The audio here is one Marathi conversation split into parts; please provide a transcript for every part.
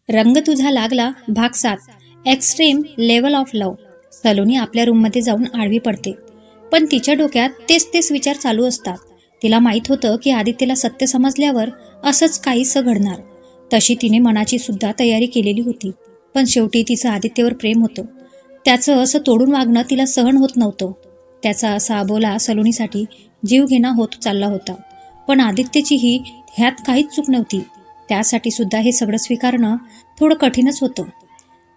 रंग तुझा लागला भाग 7 एक्स्ट्रीम लेवल ऑफ लव. सलोनी आपल्या रूममध्ये जाऊन आडवी पडते, पण तिच्या डोक्यात तेच तेच विचार चालू असतात. तिला माहीत होतं की आदित्यला सत्य समजल्यावर असंच काहीसं घडणार. तशी तिने मनाची सुद्धा तयारी केलेली होती. पण शेवटी तिचं आदित्यवर प्रेम होतं. त्याचं असं तोडून वागणं तिला सहन होत नव्हतं. त्याचा असा अबोला सलोनीसाठी जीवघेणा होत चालला होता. पण आदित्यचीही ह्यात काहीच चूक नव्हती. त्यासाठी सुद्धा हे सगळं स्वीकारणं थोडं कठीणच होतं.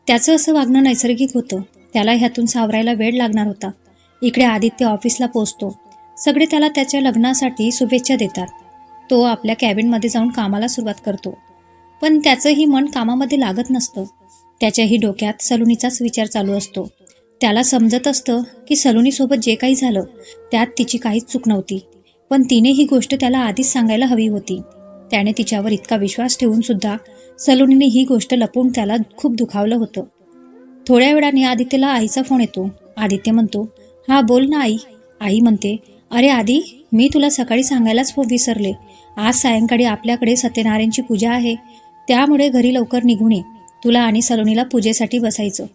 त्याचं असं वागणं नैसर्गिक होतं. त्याला ह्यातून सावरायला वेळ लागणार होता. इकडे आदित्य ऑफिसला पोहोचतो. सगळे त्याला त्याच्या लग्नासाठी शुभेच्छा देतात. तो आपल्या कॅबिनमध्ये जाऊन कामाला सुरुवात करतो. पण त्याचंही मन कामामध्ये लागत नसतं. त्याच्याही डोक्यात सलोनीचाच विचार चालू असतो. त्याला समजत असतं की सलोनीसोबत जे काही झालं त्यात तिची काहीच चूक नव्हती. पण तिने ही गोष्ट त्याला आधीच सांगायला हवी होती. त्याने तिच्यावर इतका विश्वास ठेवून सुद्धा सलोनीने ही गोष्ट लपवून त्याला खूप दुखावलं होतं. थोड्या वेळाने आदित्यला आईचा फोन येतो. आदित्य म्हणतो, हा बोल ना आई. आई म्हणते, अरे आदी, मी तुला सकाळी सांगायलाच विसरले. आज सायंकाळी आपल्याकडे सत्यनारायणची पूजा आहे. त्यामुळे घरी लवकर निघून ये. तुला आणि सलोनीला पूजेसाठी बसायचं.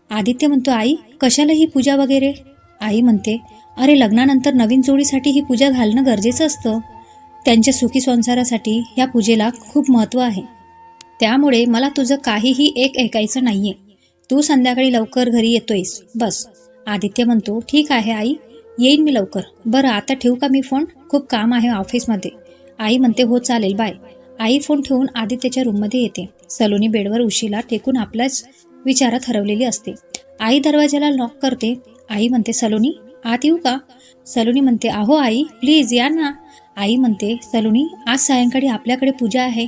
आदित्य म्हणतो, आई कशाला ही पूजा वगैरे. आई म्हणते, अरे लग्नानंतर नवीन जोडीसाठी ही पूजा घालणं गरजेचं असतं. त्यांच्या सुखी संसारासाठी ह्या पूजेला खूप महत्त्व आहे. त्यामुळे मला तुझं काहीही ऐकायचं नाहीये. तू संध्याकाळी लवकर घरी येतोयस बस. आदित्य म्हणतो, ठीक आहे आई, येईन मी लवकर. बरं आता ठेवू का मी फोन? खूप काम आहे ऑफिसमध्ये. आई म्हणते, हो चालेल, बाय. आई फोन ठेवून आदित्यच्या रूममध्ये येते. सलोनी बेडवर उशीला टेकून आपल्याच विचारात हरवलेली असते. आई दरवाजाला लॉक करते. आई म्हणते, सलोनी आत येऊ का? सलोनी म्हणते, अहो आई प्लीज या ना. आई म्हणते, सलोनी आज सायंकाळी आपल्याकडे पूजा आहे.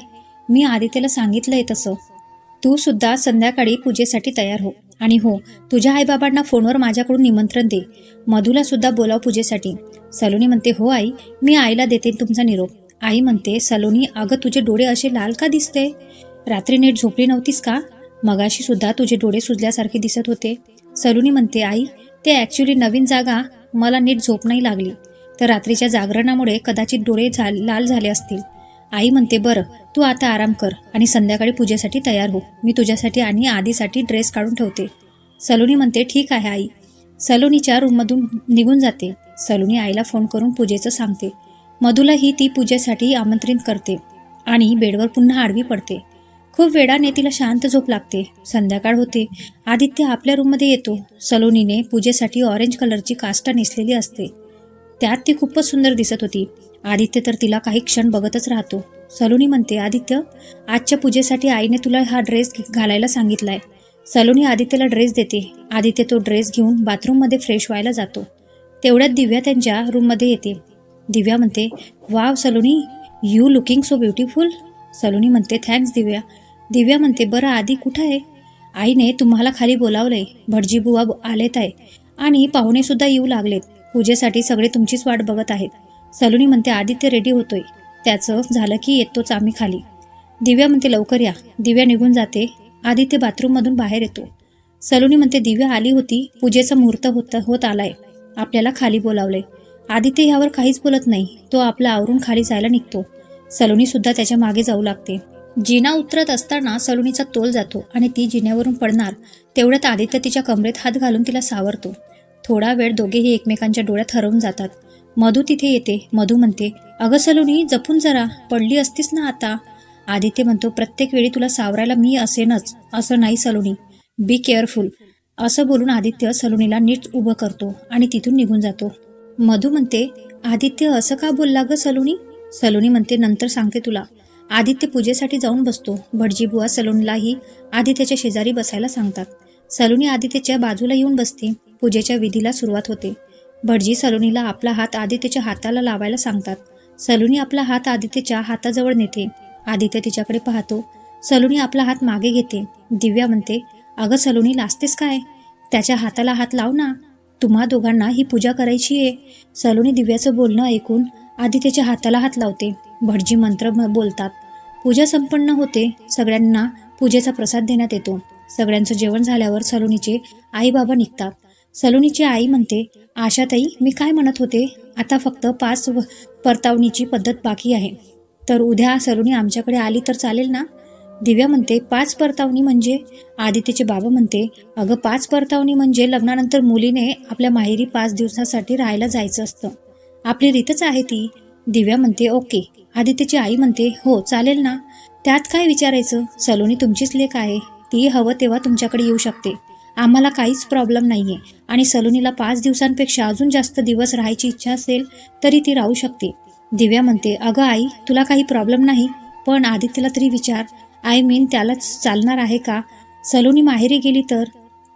मी आदित्यला सांगितलंय तसं. तू सुद्धा संध्याकाळी पूजेसाठी तयार हो. आणि हो, तुझ्या आईबाबांना फोनवर माझ्याकडून निमंत्रण दे. मधूला सुद्धा बोलाव पूजेसाठी. सलोनी म्हणते, हो आई, मी आईला देते तुमचा निरोप. आई म्हणते, सलोनी अगं तुझे डोळे असे लाल का दिसते? रात्री नीट झोपली नव्हतीस का? मगाशी सुद्धा तुझे डोळे सुजल्यासारखे दिसत होते. सलोनी म्हणते, आई ते ॲक्च्युली नवीन जागा, मला नीट झोप नाही लागली. तर रात्रीच्या जागरणामुळे कदाचित डोळे लाल झाले असतील. आई म्हणते, बरं तू आता आराम कर आणि संध्याकाळी पूजेसाठी तयार हो. मी तुझ्यासाठी आणि आधीसाठी ड्रेस काढून ठेवते. सलोनी म्हणते, ठीक आहे आई. सलोनीच्या रूममधून निघून जाते. सलोनी आईला फोन करून पूजेचं सांगते. मधूलाही ती पूजेसाठी आमंत्रित करते आणि बेडवर पुन्हा आडवी पडते. खूप वेळाने तिला शांत झोप लागते. संध्याकाळ होते. आदित्य आपल्या रूममध्ये येतो. सलोनीने पूजेसाठी ऑरेंज कलरची काष्टा नेसलेली असते. त्यात ती खूपच सुंदर दिसत होती. आदित्य तर तिला काही क्षण बघतच राहतो. सलोनी म्हणते, आदित्य आजच्या पूजेसाठी आईने तुला हा ड्रेस घालायला सांगितलाय. सलोनी आदित्यला ड्रेस देते. आदित्य तो ड्रेस घेऊन बाथरूममध्ये फ्रेश व्हायला जातो. तेवढ्यात दिव्या त्यांच्या रूममध्ये येते. दिव्या म्हणते, wow Saloni, you looking so beautiful. Saloni म्हणते, थँक्स दिव्या. दिव्या म्हणते, बरं आधी कुठं आहे? आईने तुम्हाला खाली बोलावलंय. भटजी बुवा आलेत आहे आणि पाहुणे सुद्धा येऊ लागलेत. पूजेसाठी सगळे तुमचीच वाट बघत आहेत. सलोनी म्हणते, आदित्य रेडी होतोय. त्याचं झालं की येतोच आम्ही खाली. दिव्या म्हणते, लवकर या. दिव्या निघून जाते. आदित्य बाथरूममधून बाहेर येतो. सलोनी म्हणते, दिव्या आली होती. पूजेचा मुहूर्त होत आलाय. आपल्याला खाली बोलावलंय. आदित्य ह्यावर काहीच बोलत नाही. तो आपला आवरून खाली जायला निघतो. सलोनी सुद्धा त्याच्या मागे जाऊ लागते. जिना उतरत असताना सलोनीचा तोल जातो आणि ती जिन्यावरून पडणार. तेवढ्यात आदित्य तिच्या कमरेत हात घालून तिला सावरतो. थोडा वेळ दोघेही एकमेकांच्या डोळ्यात हरवून जातात. मधू तिथे येते. मधू म्हणते, अगं सलोनी जपून जरा, पडली असतीस ना आता. आदित्य म्हणतो, प्रत्येक वेळी तुला सावरायला मी असेनच असं नाही सलोनी, बी केअरफुल. असं बोलून आदित्य सलोनीला नीट उभं करतो आणि तिथून निघून जातो. मधू म्हणते, आदित्य असं का बोलला ग सलोनी? सलोनी म्हणते, नंतर सांगते तुला. आदित्य पूजेसाठी जाऊन बसतो. भटजी बुवा सलोनीलाही आदित्यच्या शेजारी बसायला सांगतात. सलोनी आदित्यच्या बाजूला येऊन बसते. पूजेच्या विधीला सुरुवात होते. भटजी सलोनीला आपला हात आदित्यच्या हाताला लावायला सांगतात. सलोनी आपला हात आदित्यच्या हाताजवळ नेते. आदित्य तिच्याकडे पाहतो. सलोनी आपला हात मागे घेते. दिव्या म्हणते, अगं सलोनी लाजतेस काय? त्याच्या हाताला हात लाव ना. तुम्हा दोघांना ही पूजा करायची आहे. सलोनी दिव्याचं बोलणं ऐकून आदित्यच्या हाताला हात लावते. भटजी मंत्र बोलतात. पूजा संपन्न होते. सगळ्यांना पूजेचा प्रसाद देण्यात येतो. सगळ्यांचं जेवण झाल्यावर सलोनीचे आई बाबा निघतात. सलोनीची आई म्हणते, आशाताई मी काय म्हणत होते, आता फक्त 5 परतावणीची पद्धत बाकी आहे. तर उद्या सलोनी आमच्याकडे आली तर चालेल ना? दिव्या म्हणते 5 परतावणी म्हणजे? आदित्यचे बाबा म्हणते अगं 5 परतावणी म्हणजे लग्नानंतर मुलीने आपल्या माहेरी 5 दिवसासाठी राहायला जायचं असतं. आपली रीतच आहे ती. दिव्या म्हणते ओके. आदित्यची आई म्हणते हो चालेल ना, त्यात काय विचारायचं, सलोनी तुमचीच लेक आहे, ती हवं तेव्हा तुमच्याकडे येऊ शकते, आम्हाला काहीच प्रॉब्लेम नाहीये. आणि सलोनीला 5 दिवसांपेक्षा अजून जास्त दिवस राहायची इच्छा असेल तरी ती राहू शकते. दिव्या म्हणते अगं आई तुला काही प्रॉब्लेम नाही, पण आदित्यला तरी विचार, आय मीन त्यालाच चालणार आहे का? सलोनी माहेरी गेली तर,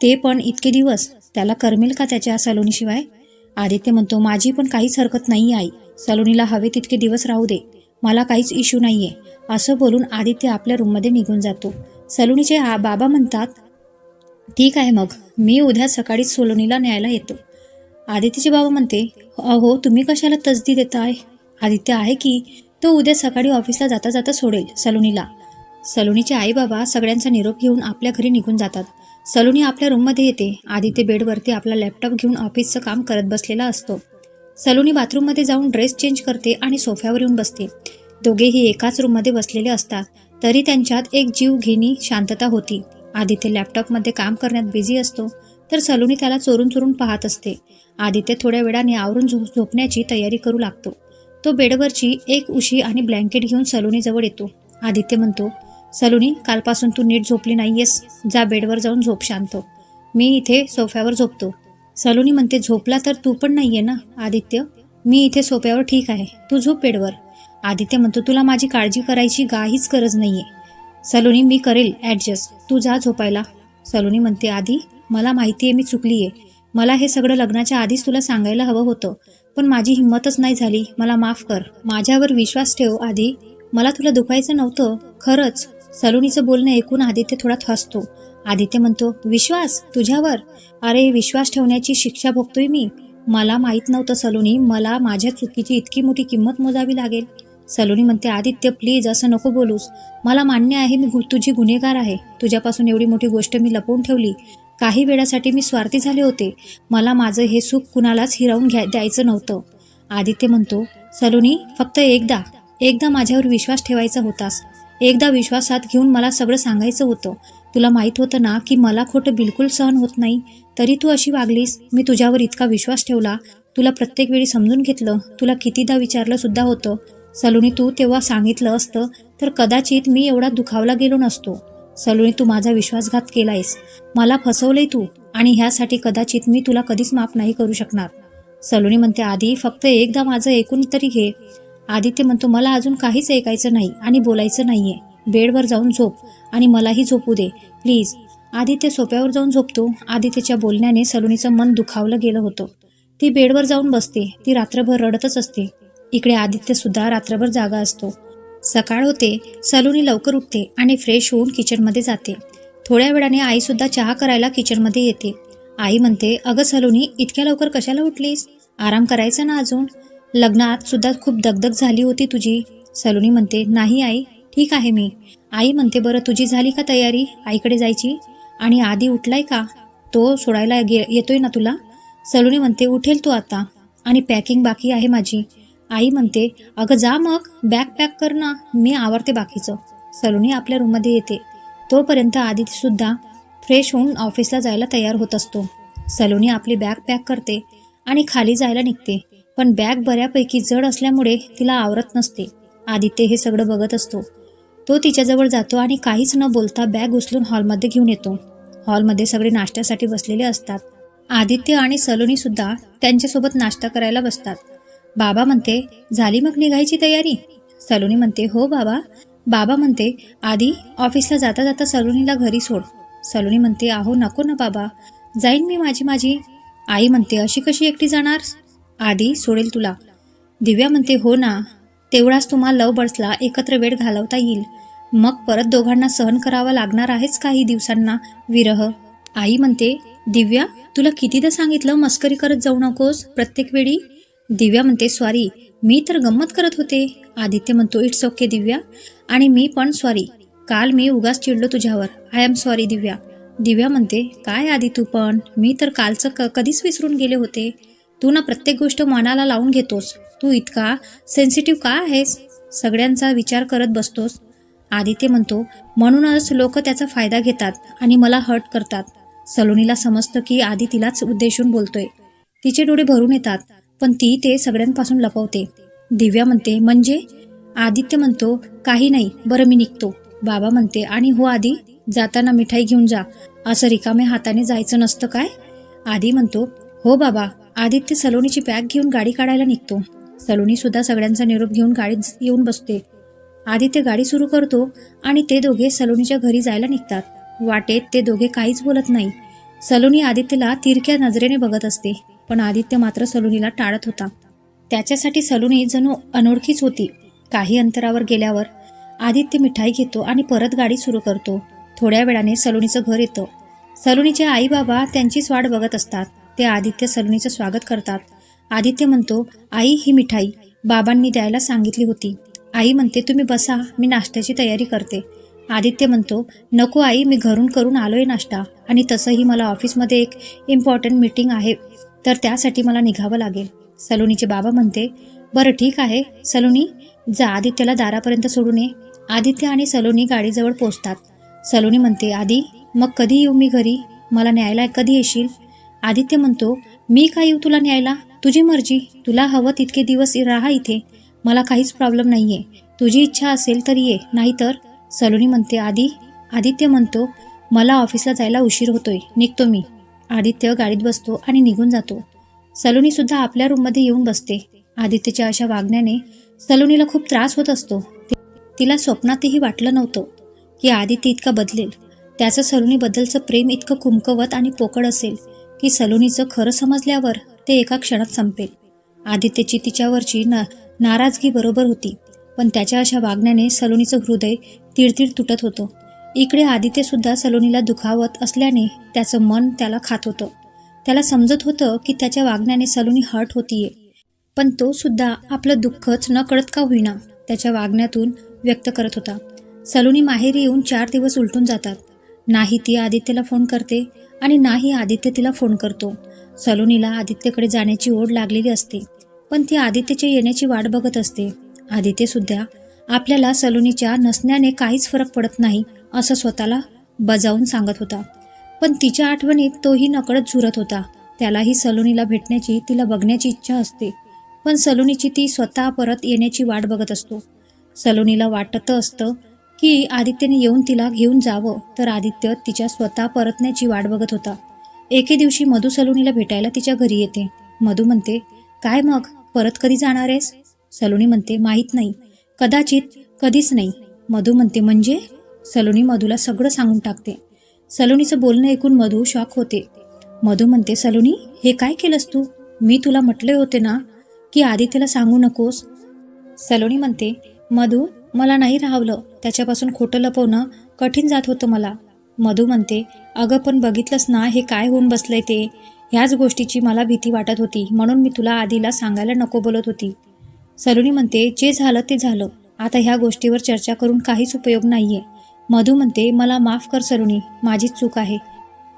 ते पण इतके दिवस, त्याला करमेल का त्याच्या सलोनीशिवाय? आदित्य म्हणतो माझी पण काहीच हरकत नाही आई, सलोनीला हवे तितके दिवस राहू दे, मला काहीच इश्यू नाहीये. असं बोलून आदित्य आपल्या रूममध्ये निघून जातो. सलोनीचे बाबा म्हणतात ठीक आहे मग, मी उद्या सकाळीच सलोनीला न्यायला येतो. आदित्यचे बाबा म्हणते अहो तुम्ही कशाला तसदी देताय? आदित्य आहे की, तो उद्या सकाळी ऑफिसला जाता जाता सोडेल सलोनीला. सलोनीचे आई बाबा सगळ्यांचा निरोप घेऊन आपल्या घरी निघून जातात. सलोनी आपल्या रूममध्ये येते. आदित्य बेडवरती आपला लॅपटॉप घेऊन ऑफिसचं काम करत बसलेला असतो. सलोनी बाथरूममध्ये जाऊन ड्रेस चेंज करते आणि सोफ्यावर येऊन बसते. दोघेही एकाच रूममध्ये बसलेले असतात, तरी त्यांच्यात एक जीवघेणी शांतता होती. आदित्य लॅपटॉपमध्ये काम करण्यात बिझी असतो, तर सलोनी त्याला चोरून चोरून पाहत असते. आदित्य थोड्या वेळाने आवरून झोपण्याची तयारी करू लागतो. तो बेडवरची एक उशी आणि ब्लँकेट घेऊन सलोनीजवळ येतो. आदित्य म्हणतो सलोनी कालपासून तू नीट झोपली नाहीयेस, जा बेडवर जाऊन झोप शांत, मी इथे सोफ्यावर झोपतो. सलोनी म्हणते झोपला तर तू पण नाहीये ना आदित्य, मी इथे सोफ्यावर ठीक आहे, तू झोप बेडवर. आदित्य म्हणतो तुला माझी काळजी करायची काहीच गरज नाहीये सलोनी, मी करेल ॲडजस्ट, तू जा झोपायला. सलोनी म्हणते आधी मला माहिती आहे मी चुकलीये, मला हे सगळं लग्नाच्या आधीच तुला सांगायला हवं होतं, पण माझी हिंमतच नाही झाली, मला माफ कर, माझ्यावर विश्वास ठेव आधी, मला तुला दुखायचं नव्हतं खरंच. सलोनीचं बोलणं ऐकून आदित्य थोडा हसतो. आदित्य म्हणतो विश्वास तुझ्यावर? अरे विश्वास ठेवण्याची शिक्षा भोगतोय मी, मला माहीत नव्हतं सलोनी, मला माझ्या चुकीची इतकी मोठी किंमत मोजावी लागेल. सलोनी म्हणते आदित्य प्लीज असं नको बोलूस, मला मान्य आहे मी तुझी गुन्हेगार आहे, तुझ्यापासून एवढी मोठी गोष्ट मी लपवून ठेवली, काही वेळासाठी मी स्वार्थी झाले होते, मला माझं हे सुख कुणालाच हिरावून द्यायचं नव्हतं. आदित्य म्हणतो सलोनी फक्त एकदा माझ्यावर विश्वास ठेवायचा होतास, एकदा विश्वासात घेऊन मला सगळं सांगायचं होतं, तुला माहीत होतं ना की मला खोटं बिलकुल सहन होत नाही, तरी तू अशी वागलीस, मी तुझ्यावर इतका विश्वास ठेवला, तुला प्रत्येक वेळी समजून घेतलं, तुला कितीदा विचारलं सुद्धा होतं. सलोनी तू तेव्हा सांगितलं असतं तर कदाचित मी एवढा दुखावला गेलो नसतो. सलोनी तू माझा विश्वासघात केलायस, मला फसवलंय तू, आणि ह्यासाठी कदाचित मी तुला कधीच माफ नाही करू शकणार. सलोनी म्हणते आधी फक्त एकदा माझं ऐकून तरी घे. आदित्य म्हणतो मला अजून काहीच ऐकायचं नाही आणि बोलायचं नाहीये, बेडवर जाऊन झोप आणि मलाही झोपू दे प्लीज. आदित्य सोफ्यावर जाऊन झोपतो. आदित्यच्या बोलण्याने सलोनीचं मन दुखावलं गेलं होतं. ती बेडवर जाऊन बसते. ती रात्रभर रडतच असते. इकडे आदित्य सुद्धा रात्रभर जागा असतो. सकाळ होते. सलोनी लवकर उठते आणि फ्रेश होऊन किचनमध्ये जाते. थोड्या वेळाने आई सुद्धा चहा करायला किचनमध्ये येते. आई म्हणते अगं सलोनी इतक्या लवकर कशाला उठलीस, आराम करायचा ना अजून, लग्नात सुद्धा खूप दगदग झाली होती तुझी. सलोनी म्हणते नाही आई ठीक आहे मी. आई म्हणते बरं तुझी झाली का तयारी आईकडे जायची, आणि आधी उठलाय का, तो सोडायला येतोय ना तुला? सलोनी म्हणते उठेल तो आता, आणि पॅकिंग बाकी आहे माझी. आई म्हणते अगं जा मग बॅग पॅक कर ना, मी आवरते बाकीचं. सलोनी आपल्या रूममध्ये येते. तोपर्यंत आदित्य सुद्धा फ्रेश होऊन ऑफिसला जायला तयार होत असतो. सलोनी आपली बॅग पॅक करते आणि खाली जायला निघते, पण बॅग बऱ्यापैकी जड असल्यामुळे तिला आवरत नसते. आदित्य हे सगळं बघत असतो. तो तिच्याजवळ जातो आणि काहीच न बोलता बॅग उचलून हॉलमध्ये घेऊन येतो. हॉलमध्ये सगळे नाश्त्यासाठी बसलेले असतात. आदित्य आणि सलोनी सुद्धा त्यांच्यासोबत नाश्ता करायला बसतात. बाबा म्हणते झाली मग निघायची तयारी? सलोनी म्हणते हो बाबा. बाबा म्हणते आधी ऑफिसला जाता जाता सलोनीला घरी सोड. सलोनी म्हणते अहो नको ना बाबा, जाईन मी माझी. आई म्हणते अशी कशी एकटी जाणार, आधी सोडेल तुला. दिव्या म्हणते हो ना, तेवढाच तुम्हाला लव बर्ड्सला एकत्र वेळ घालवता येईल, मग परत दोघांना सहन करावा लागणार आहेच काही दिवसांना विरह. आई म्हणते दिव्या तुला कितीदा सांगितलं मस्करी करत जाऊ नकोस प्रत्येक वेळी. दिव्या म्हणते सॉरी, मी तर गंमत करत होते. आदित्य म्हणतो इट्स ओके दिव्या, आणि मी पण सॉरी, काल मी उगाच चिडलो तुझ्यावर, आय एम सॉरी दिव्या. दिव्या म्हणते काय आधी तू पण, मी तर कालचं कधीच विसरून गेले होते. तू ना प्रत्येक गोष्ट मनाला लावून घेतोस, तू इतका सेन्सिटिव्ह का आहेस, सगळ्यांचा विचार करत बसतोस. आदित्य म्हणतो, म्हणूनच लोक त्याचा फायदा घेतात आणि मला हर्ट करतात. सलोनीला समजतं की आदी तिलाच उद्देशून बोलतोय. तिचे डोळे भरून येतात, पण ती ते सगळ्यांपासून लपवते. दिव्या म्हणते, म्हणजे? आदित्य म्हणतो, काही नाही, बरं मी निघतो. बाबा म्हणते, आणि हो आदी, जाताना मिठाई घेऊन जा. असं रिकाम्या हाताने जायचं नसतं काय? आदी म्हणतो, हो बाबा. आदित्य सलोनीची बॅग घेऊन गाडी काढायला निघतो. सलोनी सुद्धा सगळ्यांचा निरोप घेऊन गाडीत येऊन बसते. आदित्य गाडी सुरू करतो आणि ते दोघे सलोनीच्या घरी जायला निघतात. वाटेत ते दोघे काहीच बोलत नाही. सलोनी आदित्यला तिरक्या नजरेने बघत असते, पण आदित्य मात्र सलोनीला टाळत होता. त्याच्यासाठी सलोनी जणू अनोळखीच होती. काही अंतरावर गेल्यावर आदित्य मिठाई घेतो आणि परत गाडी सुरू करतो. थोड्या वेळाने सलोनीचं घर येतं. सलोनीचे आई बाबा त्यांचीच वाट बघत असतात. ते आदित्य सलोनीचं स्वागत करतात. आदित्य म्हणतो, आई, ही मिठाई बाबांनी द्यायला सांगितली होती. आई म्हणते, तुम्ही बसा, मी नाश्त्याची तयारी करते. आदित्य म्हणतो, नको आई, मी घरून करून आलोय नाश्ता, आणि तसंही मला ऑफिसमध्ये एक इम्पॉर्टंट मीटिंग आहे, तर त्यासाठी मला निघावं लागेल. सलोनीचे बाबा म्हणते, बरं ठीक आहे सलोनी, जा आदित्यला दारापर्यंत सोडून ये. आदित्य आणि सलोनी गाडीजवळ पोचतात. सलोनी म्हणते, आदी, मग कधी येऊ मी घरी? मला न्यायला कधी येशील? आदित्य म्हणतो, मी का येऊ तुला न्यायला? तुझी मर्जी, तुला हवं तितके दिवस राहा इथे, मला काहीच प्रॉब्लेम नाहीये. तुझी इच्छा असेल तर ये, नाहीतर. सलोनी म्हणते, आदी. आदित्य म्हणतो, मला ऑफिसला जायला उशीर होतोय, निघतो मी. आदित्य गाडीत बसतो आणि निघून जातो. सलोनी सुद्धा आपल्या रूममध्ये येऊन बसते. आदित्यच्या अशा वागण्याने सलोनीला खूप त्रास होत असतो. तिला स्वप्नातही वाटलं नव्हतं की आदित्य इतका बदलेल. त्याचं सलोनीबद्दलचं प्रेम इतकं कुमकवत आणि पोकळ असेल की सलोनीचं खरं समजल्यावर ते एका क्षणात संपेल. आदित्यची तिच्यावरची नाराजगी बरोबर होती, पण त्याच्या अशा वागण्याने सलोनीचं हृदय तीळ तुटत होतं. इकडे आदित्य सुद्धा सलोनीला दुखावत असल्याने त्याचं मन त्याला खात होतं. त्याला समजत होतं की त्याच्या वागण्याने सलोनी हर्ट होतीये, पण तो सुद्धा आपलं दुःखच न कळत का होईना त्याच्या वागण्यातून व्यक्त करत होता. सलोनी माहेरी येऊन 4 दिवस उलटून जातात. नाही ती आदित्यला फोन करते आणि नाही आदित्य तिला फोन करतो. सलोनीला आदित्यकडे जाण्याची ओढ लागलेली असते, पण ती आदित्यच्या येण्याची वाट बघत असते. आदित्य सुद्धा आपल्याला सलोनीच्या नसण्याने काहीच फरक पडत नाही असं स्वतःला बजावून सांगत होता, पण तिच्या आठवणीत तोही नकळत झुरत होता. त्यालाही सलोनीला भेटण्याची, तिला बघण्याची इच्छा असते, पण सलोनीची ती स्वतः परत येण्याची वाट बघत असतो. सलोनीला वाटत असतं की आदित्यने येऊन तिला घेऊन जावं, तर आदित्य तिच्या स्वतः परतण्याची वाट बघत होता. एके दिवशी मधू सलोनीला भेटायला तिच्या घरी येते. मधू म्हणते, काय मग, परत कधी जाणार आहेस? सलोनी म्हणते, माहीत नाही, कदाचित कधीच नाही. मधू म्हणते, म्हणजे? सलोनी मधूला सगळं सांगून टाकते. सलोनीचं बोलणं ऐकून मधू शॉक होते. मधू म्हणते, सलोनी, हे काय केलंस तू? मी तुला म्हटले होते ना की आदित्यला सांगू नकोस. सलोनी म्हणते, मधू, मला नाही राहवलं, त्याच्यापासून खोटं लपवणं कठीण जात होतं मला. मधू म्हणते, अगं पण बघितलंस ना हे काय होऊन बसलंय ते. ह्याच गोष्टीची मला भीती वाटत होती, म्हणून मी तुला आधीला सांगायला नको बोलत होती. सलोनी म्हणते, जे झालं ते झालं, आता ह्या गोष्टीवर चर्चा करून काहीच उपयोग नाहीये. मधू म्हणते, मला माफ कर सलोनी, माझीच चूक आहे.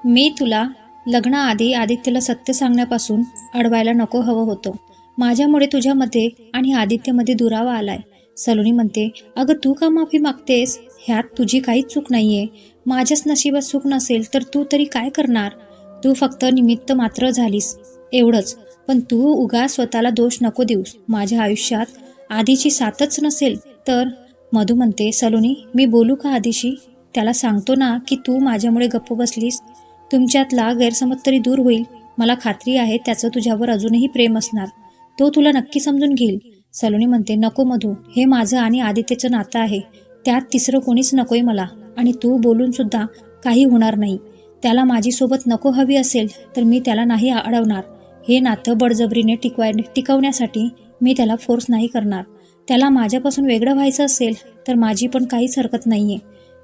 मी तुला लग्नाआधी आदित्यला सत्य सांगण्यापासून अडवायला नको हवं होतं. माझ्यामुळे तुझ्यामध्ये आणि आदित्यमध्ये दुरावा आलाय. सलोनी म्हणते, अगं तू का माफी मागतेस? ह्यात तुझी काहीच चूक नाहीये. माझ्याच नशिबात सुख नसेल तर तू तरी काय करणार? तू फक्त निमित्त मात्र झालीस, एवढंच. पण तू उगा स्वतःला दोष नको देऊस. माझ्या आयुष्यात आधीची साथच नसेल तर. मधू म्हणते, सलोनी, मी बोलू का आधीशी? त्याला सांगतो ना की तू माझ्यामुळे गप्प बसलीस. तुमच्यातला गैरसमज तरी दूर होईल. मला खात्री आहे त्याचं तुझ्यावर अजूनही प्रेम असणार. तो तुला नक्की समजून घेईल. सलोनी म्हणते, नको मधू, हे माझं आणि आदित्यचं नातं आहे, त्यात तिसरं कोणीच नकोय मला. आणि तू बोलून सुद्धा काही होणार नाही. त्याला माझीसोबत नको हवी असेल तर मी त्याला नाही अडवणार. हे नातं बळजबरीने टिकवण्यासाठी मी त्याला फोर्स नाही करणार. त्याला माझ्यापासून वेगळं व्हायचं असेल तर माझी पण काहीच हरकत नाहीये.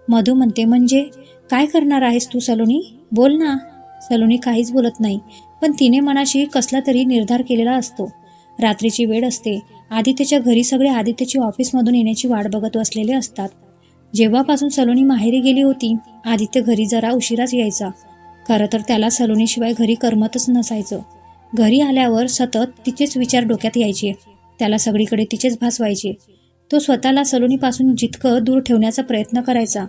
मधू म्हणते, म्हणजे काय करणार आहेस तू सलोनी? बोल ना. सलोनी काहीच बोलत नाही, पण तिने मनाशी कसला तरी निर्धार केलेला असतो. रात्रीची वेळ असते. आदित्यच्या घरी सगळे आदित्यची ऑफिसमधून येण्याची वाट बघत बसलेले असतात. जेव्हापासून सलोनी माहेरी गेली होती, आदित्य घरी जरा उशिराच यायचा. खरं तर त्याला सलोनीशिवाय घरी करमतच नसायचं. घरी आल्यावर सतत तिचेच विचार डोक्यात यायचे. त्याला सगळीकडे तिचेच भास व्हायचे. तो स्वतःला सलोनीपासून जितकं दूर ठेवण्याचा प्रयत्न करायचा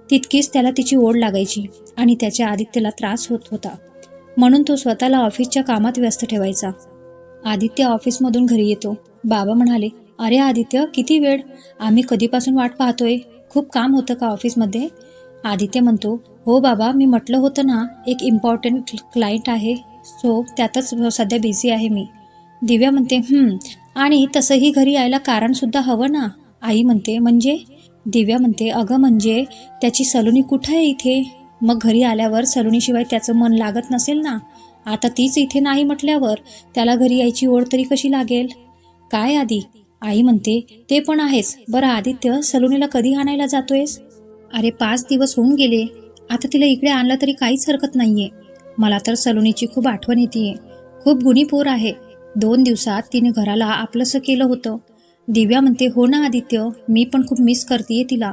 तितकीच त्याला तिची ओढ लागायची आणि त्याच्या आदित्यला त्रास होत होता. म्हणून तो स्वतःला ऑफिसच्या कामात व्यस्त ठेवायचा. आदित्य ऑफिसमधून घरी येतो. बाबा म्हणाले, अरे आदित्य, किती वेळ, आम्ही कधीपासून वाट पाहतोय. खूप काम होतं का ऑफिसमध्ये? आदित्य म्हणतो, हो बाबा, मी म्हटलं होतं ना, एक इम्पॉर्टंट क्लायंट आहे, सो त्यातच सध्या बिझी आहे मी. दिव्या म्हणते, आणि तसंही घरी यायला कारणसुद्धा हवं ना. आई म्हणते, म्हणजे? दिव्या म्हणते, अगं म्हणजे त्याची सलोनी कुठं आहे इथे? मग घरी आल्यावर सलोनीशिवाय त्याचं मन लागत नसेल ना. आता तीच इथे नाही म्हटल्यावर त्याला घरी यायची ओढ तरी कशी लागेल? काय आधी? आई म्हणते, ते पण आहेच. बरं आदित्य, सलोनीला कधी आणायला जातोयस? अरे 5 दिवस होऊन गेले. आता तिला इकडे आणलं तरी काहीच हरकत नाहीये. मला तर सलोनीची खूप आठवण येतेय. खूप गुणी पोर आहे. 2 दिवसात तिने घराला आपलंसं केलं होतं. दिव्या म्हणते, हो ना आदित्य, मी पण खूप मिस करतेय तिला.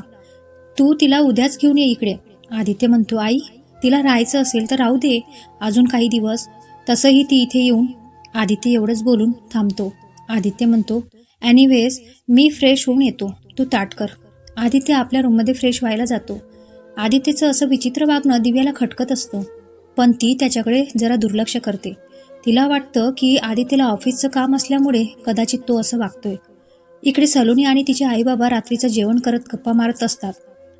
तू तिला उद्याच घेऊन ये इकडे. आदित्य म्हणतो, आई, तिला राहायचं असेल तर राहू दे अजून काही दिवस. तसंही ती इथे येऊन. आदित्य एवढंच बोलून थांबतो. आदित्य म्हणतो, एनिवेज मी फ्रेश होऊन येतो, तू ताट कर. आदित्य आपल्या रूममध्ये फ्रेश व्हायला जातो. आदित्यचं असं विचित्र वागणं दिव्याला खटकत असतं, पण ती त्याच्याकडे जरा दुर्लक्ष करते. तिला वाटतं की आदित्यला ऑफिसचं काम असल्यामुळे कदाचित तो असं वागतोय. इकडे सलोनी आणि तिचे आईबाबा रात्रीचं जेवण करत गप्पा मारत असतात.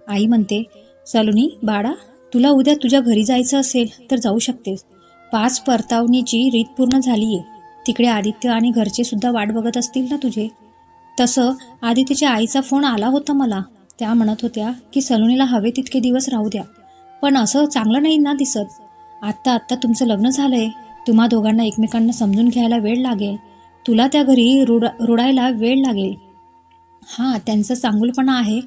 आई म्हणते, सलोनी बाळा, तुला उद्या तुझ्या घरी जायचं असेल तर जाऊ शकतेस. 5 परतावणीची रीत पूर्ण झालीये. तिकडे आदित्य आणि घरचे सुद्धा वाट बघत असतील ना तुझे. तसं आदित्यच्या आईचा फोन आला होता मला. त्या म्हणत होत्या की सलोनीला हवे तितके दिवस राहू द्या, पण असं चांगलं नाही ना दिसत. आत्ता तुमचं लग्न झालंय. तुम्हा दोघांना एकमेकांना समजून घ्यायला वेळ लागेल. तुला त्या घरी रुडायला वेळ लागेल. हां, त्यांचं चांगुलपणा आहे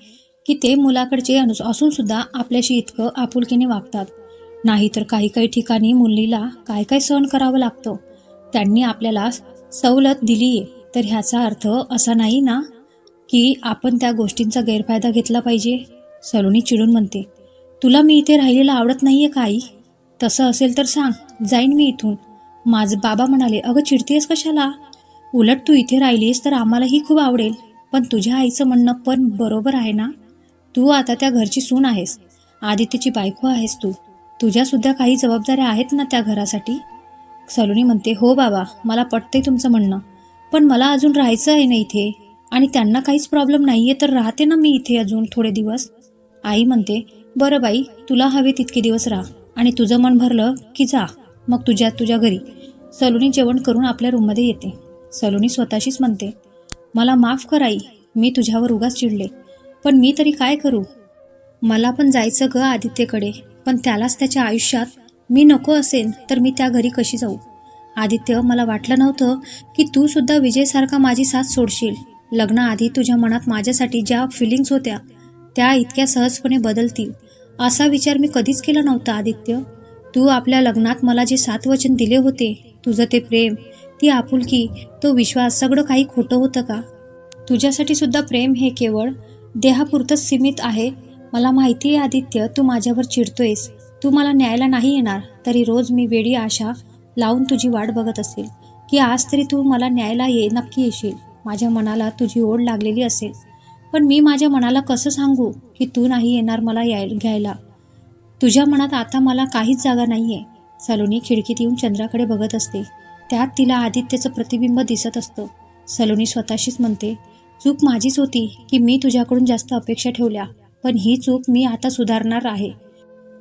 की ते मुलाकडचे असून सुद्धा आपल्याशी इतकं आपुलकीने वागतात. नाहीतर काही ठिकाणी मुलीला काय सहन करावं लागतं. त्यांनी आपल्याला सवलत दिलीये तर ह्याचा अर्थ असा नाही ना की आपण त्या गोष्टींचा गैरफायदा घेतला पाहिजे. सलोनी चिडून म्हणते, तुला मी इथे राहिलेलं आवडत नाहीये का आई? तसं असेल तर सांग, जाईन मी इथून. माझे बाबा म्हणाले, अगं चिडतेस कशाला? उलट तू इथे राहिलीस तर आम्हालाही खूप आवडेल. पण तुझ्या आईचं म्हणणं पण बरोबर आहे ना. तू आता त्या घरची सून आहेस. आदित्यची बायको आहेस तू. तुझ्या सुद्धा काही जबाबदाऱ्या आहेत ना त्या घरासाठी. सलोनी म्हणते, हो बाबा, मला पटतंय तुमचं म्हणणं, पण मला अजून राहायचं आहे ना इथे. आणि त्यांना काहीच प्रॉब्लेम नाहीये तर राहते ना मी इथे अजून थोडे दिवस. आई म्हणते, बरं बाई, तुला हवे तितके दिवस राहा आणि तुझं मन भरलं की जा मग तुझ्या घरी. सलोनी जेवण करून आपल्या रूममध्ये येते. सलोनी स्वतःशीच म्हणते, मला माफ कर आई, मी तुझ्यावर उगाच चिडले, पण मी तरी काय करू? मला पण जायचं ग आदित्यकडे, पण त्यालाच त्याच्या आयुष्यात मी नको असेल तर मी त्या घरी कशी जाऊ? आदित्य, मला वाटलं नव्हतं की तू सुद्धा विजयसारखा माझी साथ सोडशील. लग्नाआधी तुझ्या मनात माझ्यासाठी ज्या फिलिंग्स होत्या त्या इतक्या सहजपणे बदलतील असा विचार मी कधीच केला नव्हता. आदित्य, तू आपल्या लग्नात मला जे 7 वचन दिले होते, तुझं ते प्रेम, ती आपुलकी, तो विश्वास, सगळं काही खोटं होतं का? तुझ्यासाठी सुद्धा प्रेम हे केवळ देहापुरतंच सीमित आहे. मला माहिती आहे आदित्य, तू माझ्यावर चिडतोयस. तू मला न्यायला नाही येणार तरी रोज मी वेडी आशा लावून तुझी वाट बघत असेल की आज तरी तू मला न्यायला नक्की येशील. माझ्या मनाला तुझी ओढ लागलेली असेल, पण मी माझ्या मनाला कसं सांगू की तू नाही येणार मला घ्यायला? तुझ्या मनात आता मला काहीच जागा नाहीये. सलोनी खिडकीत येऊन चंद्राकडे बघत असते. त्यात तिला आदित्यचं प्रतिबिंब दिसत असतं. सलोनी स्वतःशीच म्हणते, चूक माझीच होती की मी तुझ्याकडून जास्त अपेक्षा ठेवल्या, पण ही चूक मी आता सुधारणार आहे.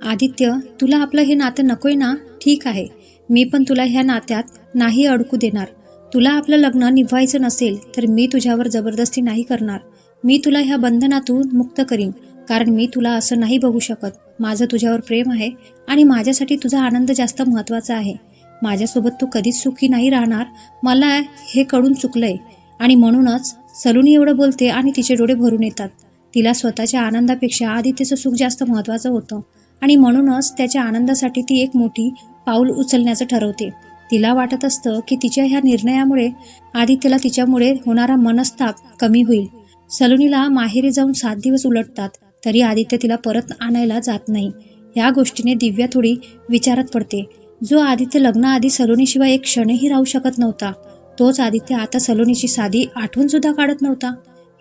आदित्य, तुला आपलं हे नातं नकोय ना? ठीक आहे, मी पण तुला ह्या नात्यात नाही अडकू देणार. तुला आपलं लग्न निभवायचं नसेल तर मी तुझ्यावर जबरदस्ती नाही करणार. मी तुला ह्या बंधनातून मुक्त करीन, कारण मी तुला असं नाही बघू शकत. माझं तुझ्यावर प्रेम आहे आणि माझ्यासाठी तुझा आनंद जास्त महत्त्वाचा आहे. माझ्यासोबत तू कधीच सुखी नाही राहणार, मला हे कळून चुकलंय. आणि म्हणूनच सलोनी एवढं बोलते आणि तिचे डोळे भरून येतात. तिला स्वतःच्या आनंदापेक्षा आदित्यचं सुख जास्त महत्त्वाचं होतं आणि म्हणूनच त्याच्या आनंदासाठी ती एक मोठी पाऊल उचलण्याचं ठरवते. तिला वाटत असतं की तिच्या ह्या निर्णयामुळे आदित्यला तिच्यामुळे होणारा मनस्ताप कमी होईल. सलोनीला माहेरी जाऊन 7 दिवस उलटतात तरी आदित्य तिला परत आणायला जात नाही. या गोष्टीने दिव्या थोडी विचारात पडते. जो आदित्य लग्नाआधी सलोनीशिवाय एक क्षणही राहू शकत नव्हता, तोच आदित्य आता सलोनीची साधी आठवण सुद्धा काढत नव्हता.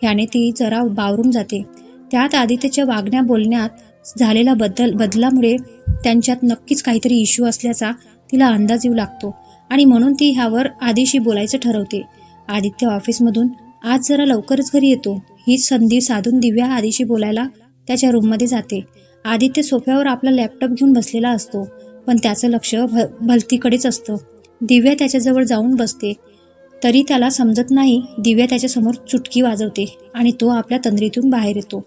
ह्याने ती जरा बावरून जाते. त्यात आदित्यच्या वागण्या बोलण्यात झालेल्या बदलामुळे त्यांच्यात नक्कीच काहीतरी इश्यू असल्याचा तिला अंदाज येऊ लागतो आणि म्हणून ती ह्यावर आधीशी बोलायचं ठरवते. आदित्य ऑफिसमधून आज जरा लवकरच घरी येतो. हीच संधी साधून दिव्या आधीशी बोलायला त्याच्या रूममध्ये जाते. आदित्य सोफ्यावर आपला लॅपटॉप घेऊन बसलेला असतो, पण त्याचं लक्ष भलतीकडेच असतं. दिव्या त्याच्याजवळ जाऊन बसते तरी त्याला समजत नाही. दिव्या त्याच्यासमोर चुटकी वाजवते आणि तो आपल्या तंद्रीतून बाहेर येतो.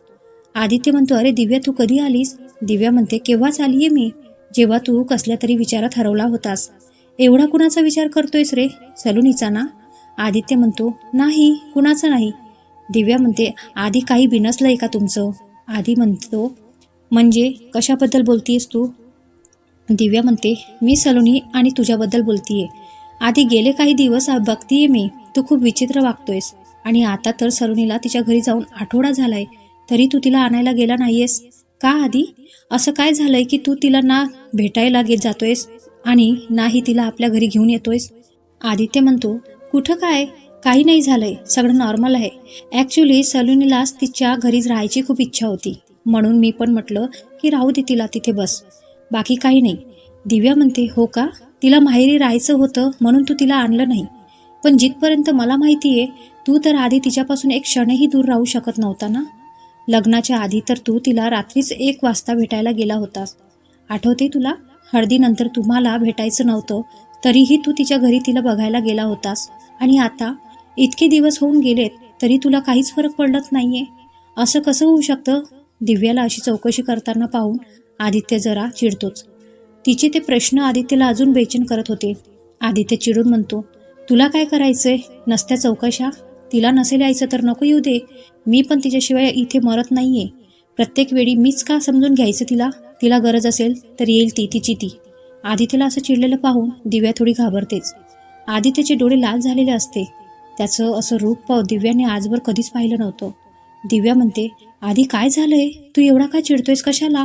आदित्य म्हणतो, अरे दिव्या, तू कधी आलीस? दिव्या म्हणते, केव्हाच आलीये मी, जेव्हा तू कसल्या तरी विचारात हरवला होतास. एवढा कुणाचा विचार करतोयस रे? सलोनीचा ना? आदित्य म्हणतो, नाही, कुणाचा नाही. दिव्या म्हणते, आधी काही बिनसलंय का तुमचं? आधी म्हणतो, म्हणजे कशाबद्दल बोलतीयस तू? दिव्या म्हणते, मी सलोनी आणि तुझ्याबद्दल बोलतीये. आधी गेले काही दिवस बघतीये मी, तू खूप विचित्र वागतोयस आणि आता तर सलोनीला तिच्या घरी जाऊन आठवडा झालाय तरी तू तिला आणायला गेला नाहीयेस का? आधी असं काय झालंय की तू तिला ना भेटायला जातोयस आणि नाही तिला आपल्या घरी घेऊन येतोयस? आदित्य म्हणतो, कुठं काय, काही नाही झालंय, सगळं नॉर्मल आहे. ॲक्च्युली सलोनीलाच तिच्या घरीच राहायची खूप इच्छा होती, म्हणून मी पण म्हटलं की राहू दे तिला तिथे बस, बाकी काही नाही. दिव्या म्हणते, हो का, तिला माहेरी राहायचं होतं म्हणून तू तिला आणलं नाही. पण जिथपर्यंत मला माहितीये तू तर आधी तिच्यापासून एक क्षणही दूर राहू शकत नव्हता ना? लग्नाच्या आधी तर तू तिला रात्रीच 1 वाजता भेटायला गेला होतास, आठवते तुला? हळदीनंतर तुम्हाला भेटायचं नव्हतं तरीही तू तिच्या घरी तिला बघायला गेला होतास आणि आता इतके दिवस होऊन गेलेत तरी तुला काहीच फरक पडत नाहीये. असं कसं होऊ शकतं? दिव्याला अशी चौकशी करताना पाहून आदित्य जरा चिडतोच. तिचे ते प्रश्न आदित्यला अजून बेचैन करत होते. आदित्य चिडून म्हणतो, तुला काय करायचंय? नसत्या चौकशा? तिला नसेल यायचं तर नको येऊ दे, मी पण तिच्याशिवाय इथे मरत नाहीये. प्रत्येक वेळी मीच का समजून घ्यायचं तिला? तिला गरज असेल तर येईल ती तिची ती. आदित्यला असं चिडलेलं पाहून दिव्या थोडी घाबरतेच. आदित्यचे डोळे लाल झालेले असते. त्याचं असं रूप दिव्याने आजवर कधीच पाहिलं नव्हतं. दिव्या म्हणते, आधी काय झालंय? तू एवढा का चिडतोयस? कशाला?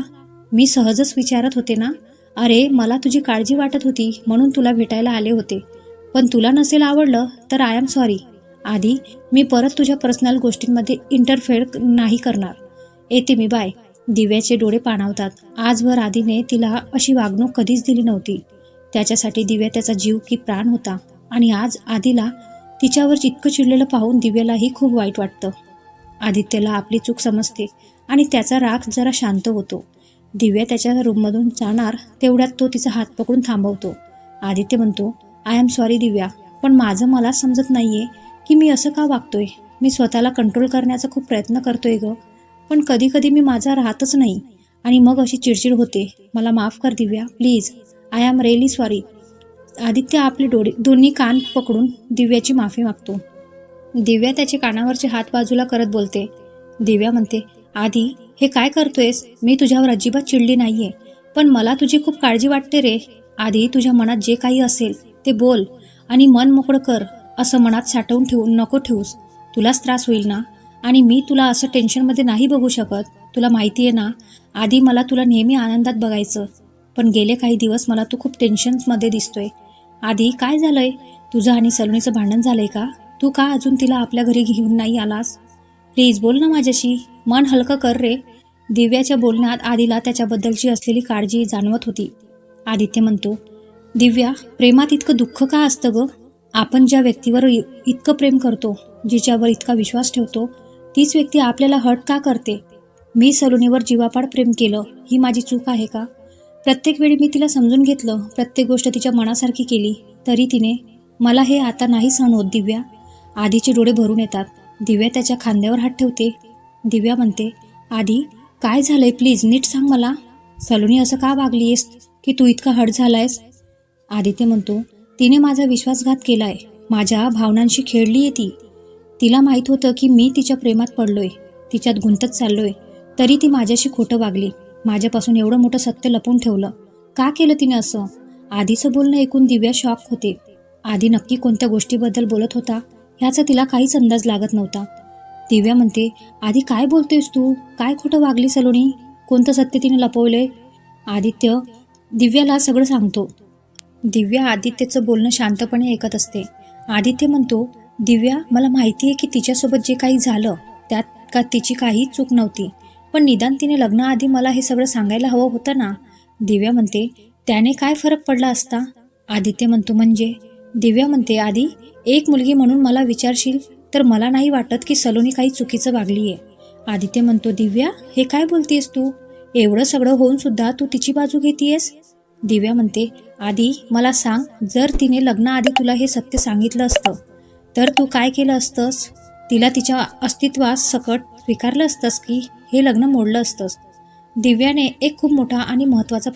मी सहजच विचारत होते ना. अरे मला तुझी काळजी वाटत होती म्हणून तुला भेटायला आले होते, पण तुला नसेल आवडलं तर आय एम सॉरी. आधी मी परत तुझ्या पर्सनल गोष्टींमध्ये इंटरफेअर नाही करणार. येते मी, बाय. दिव्याचे डोळे पाणावतात. आजवर आधीने तिला अशी वागणूक कधीच दिली नव्हती. त्याच्यासाठी दिव्या त्याचा जीव की प्राण होता आणि आज आधीला तिच्यावर इतकं चिडलेलं पाहून दिव्यालाही खूप वाईट वाटतं. आदित्यला आपली चूक समजते आणि त्याचा राग जरा शांत होतो. दिव्या त्याच्या रूममधून जाणार तेवढ्यात तो तिचा हात पकडून थांबवतो. आदित्य म्हणतो, आय एम सॉरी दिव्या, पण माझं मला समजत नाहीये की मी असं का वागतोय. मी स्वतःला कंट्रोल करण्याचा खूप प्रयत्न करतोय ग, पण कधी कधी मी माझा राहतच नाही आणि मग अशी चिडचिड होते. मला माफ कर Divya, please. I am really sorry. Aditya आपले दोन्ही कान पकडून दिव्याची माफी मागतो. दिव्या त्याच्या कानावरचे हात बाजूला करत बोलते. दिव्या म्हणते, आधी हे काय करतोयस? मी तुझ्यावर अजिबात चिडली नाहीये, पण मला तुझी खूप काळजी वाटते रे. आधी तुझ्या मनात जे काही असेल ते बोल आणि मन मोकळं कर. असं मनात साठवून नको ठेवूस, तुलाच त्रास होईल ना. आणि मी तुला असं टेन्शनमध्ये नाही बघू शकत. तुला माहिती आहे ना, आधी मला तुला नेहमी आनंदात बघायचं, पण गेले काही दिवस मला तू खूप टेन्शन्समध्ये दिसतोय. आधी काय झालंय? तुझं आणि सलोनीचं भांडण झालंय का? तू का अजून तिला आपल्या घरी घेऊन नाही आलास? प्लीज बोल ना माझ्याशी, मन हलकं कर रे. दिव्याच्या बोलण्यात आधीला त्याच्याबद्दलची असलेली काळजी जाणवत होती. आदित्य म्हणतो, दिव्या, प्रेमात इतकं दुःख का असतं ग? आपण ज्या व्यक्तीवर इतकं प्रेम करतो, जिच्यावर इतका विश्वास ठेवतो, तीच व्यक्ती आपल्याला हर्ट का करते? मी सलोनीवर जीवापाड प्रेम केलं, ही माझी चूक आहे का? प्रत्येक वेळी मी तिला समजून घेतलं, प्रत्येक गोष्ट तिच्या मनासारखी केली, तरी तिने मला हे आता नाही सहन होत दिव्या. आधीचे डोळे भरून येतात. दिव्या त्याच्या खांद्यावर हात ठेवते. दिव्या म्हणते, आधी काय झालंय? प्लीज नीट सांग मला. सलोनी असं का वागलीयस की तू इतका हर्ट झालायस? आदित्य म्हणतो, तिने माझा विश्वासघात केलाय, माझ्या भावनांशी खेळलीये ती. तिला माहीत होतं की मी तिच्या प्रेमात पडलोय, तिच्यात गुंतत चाललोय, तरी ती माझ्याशी खोटं वागली. माझ्यापासून एवढं मोठं सत्य लपवून ठेवलं. का केलं तिने असं? आधीचं बोलणं ऐकून दिव्या शॉक होते. आधी नक्की कोणत्या गोष्टीबद्दल बोलत होता ह्याचा तिला काहीच अंदाज लागत नव्हता. दिव्या म्हणते, आधी काय बोलतोयस तू? काय खोटं वागली सलोनी? कोणतं सत्य तिने लपवलंय? आदित्य दिव्याला सगळं सांगतो. दिव्या आदित्यचं बोलणं शांतपणे ऐकत असते. आदित्य म्हणतो, दिव्या, मला माहिती आहे की तिच्यासोबत जे काही झालं का तिची काही चूक नव्हती, पण निदान तिने लग्नाआधी मला हे सगळं सांगायला हवं होतं ना. दिव्या म्हणते, त्याने काय फरक पडला असता? आदित्य म्हणतो, म्हणजे? दिव्या म्हणते, आधी एक मुलगी म्हणून मला विचारशील तर मला नाही वाटत की सलोनी काही चुकीचं वागलीये. आदित्य म्हणतो, दिव्या हे काय बोलतेस तू? एवढं सगळं होऊन सुद्धा तू तिची बाजू घेतीयस? दिव्या म्हणते, आधी मला सांग, जर तिने लग्नाआधी तुला हे सत्य सांगितलं असतं तर तू काय केलं असतंस? तिला तिच्या अस्तित्वास सकट स्वीकारलं असतंस की हे लग्न मोडलं असतंस? दिव्याने एक खूप मोठा आणि महत्त्वाचा प्रश्न